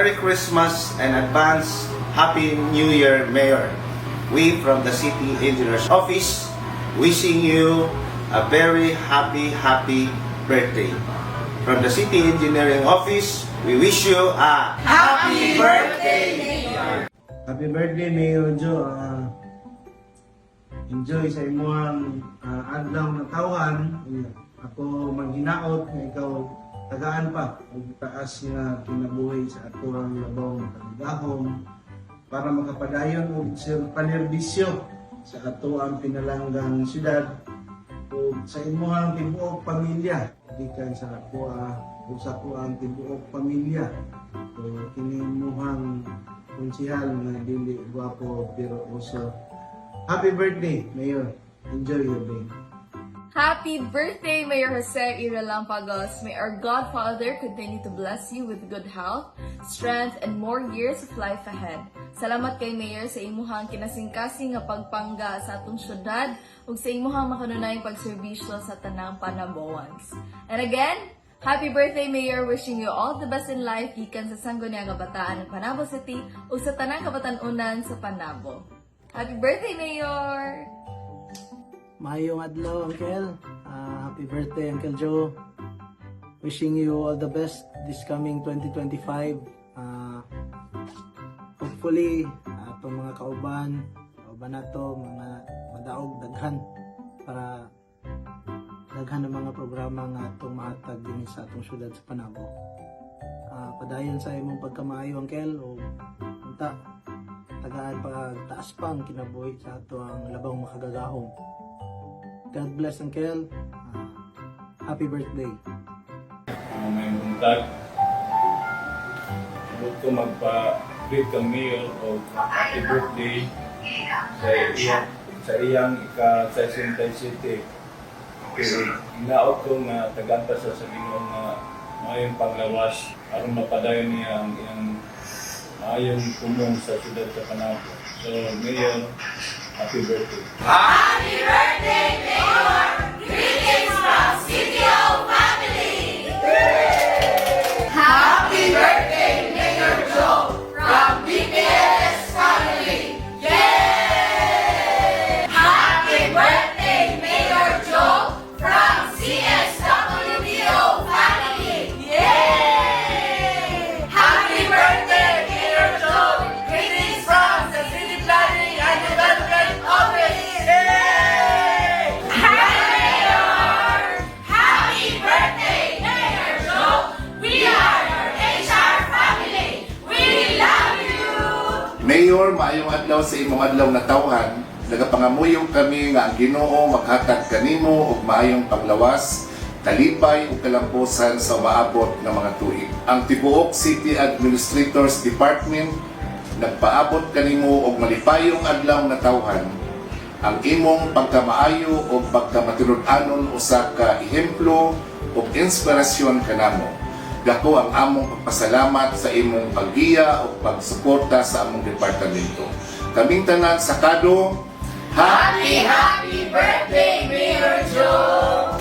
Merry Christmas and advance Happy New Year, Mayor. We from the City Engineers Office wishing you a very happy birthday. From the City Engineering Office, we wish you a happy birthday, Mayor. Happy birthday, Mayor Joe. Enjoy sa imong adlaw na tawhan. Ako maghinaot nga ikaw tagaan pa og taas nga kinabuhi sa ato ang labaw nga kaligahom para makapadayon og panerbisyo sa ato ang pinalanggang syudad ug sa imong tibuok pamilya gikan sa ako ug sa ako ang tibuok pamilya. So kini imong konsihal nga dili gwapo pero uso. Happy birthday, Mayor. Enjoy your day. Happy birthday, Mayor Jose Iralampagos. May our Godfather continue to bless you with good health, strength, and more years of life ahead. Salamat kay Mayor sa imuhang kinasingkasing nga pagpangga sa atong syudad ug sa imuhang makanunayang pagserbisyo sa tanang Panabowans. And again, happy birthday, Mayor. Wishing you all the best in life gikan sa Sangguniang Kabataan ng Panabo City ug sa tanang kabatan-unan sa Panabo. Happy birthday, Mayor! Maayong adlaw, Uncle. Happy birthday, Uncle Joe. Wishing you all the best this coming 2025. Hopefully, itong mga kauban nato, mga madaog, daghan, para daghan ng mga programa nga itong mahatag din sa atong syudad sa Panabo. Padayon sa imong pagkamaayo, Uncle, o unta, tagaan pagtaas pang kinabuhi sa ato ang labang makagagahom. God bless, Uncle. Happy birthday. May buntag. Huwag ko magpa-greet kang Mayor o happy birthday sa iyang ika-67. Pero inaot ko nga tagantasa sa Ginoo nga mayong panglawas aron mapadayon niya ang iyang mayong pumong sa siyudad sa Panabo. So, Mayor, happy birthday. Happy birthday, Mayor! Greetings from CTO family! Happy birthday, Mayor Joe! From BPS family! Yay! Happy birthday, Mayor Joe! From CSWBO family! Yay! Happy birthday, Mayor Joe! Greetings from the City Planning and Development Office! Mayor, maayong adlaw sa imong adlaw na tawhan. Nagapangamuyong kami nga ang Ginoo maghatag kanimo og maayong panglawas, talipay ug kalampusan sa maabot nga mga tuig. Ang tibuok City Administrators Department nagpaabot kanimo og malipayong adlaw na tawhan. Ang imong pagkamaayo ug pagkamatinud-anon usa ka ehemplo ug inspirasyon kanamo. Dako ang among pagpasalamat sa imong paggiya o pagsuporta sa among departamento. Kaming tanan sakado, Happy birthday, Mayor Joe!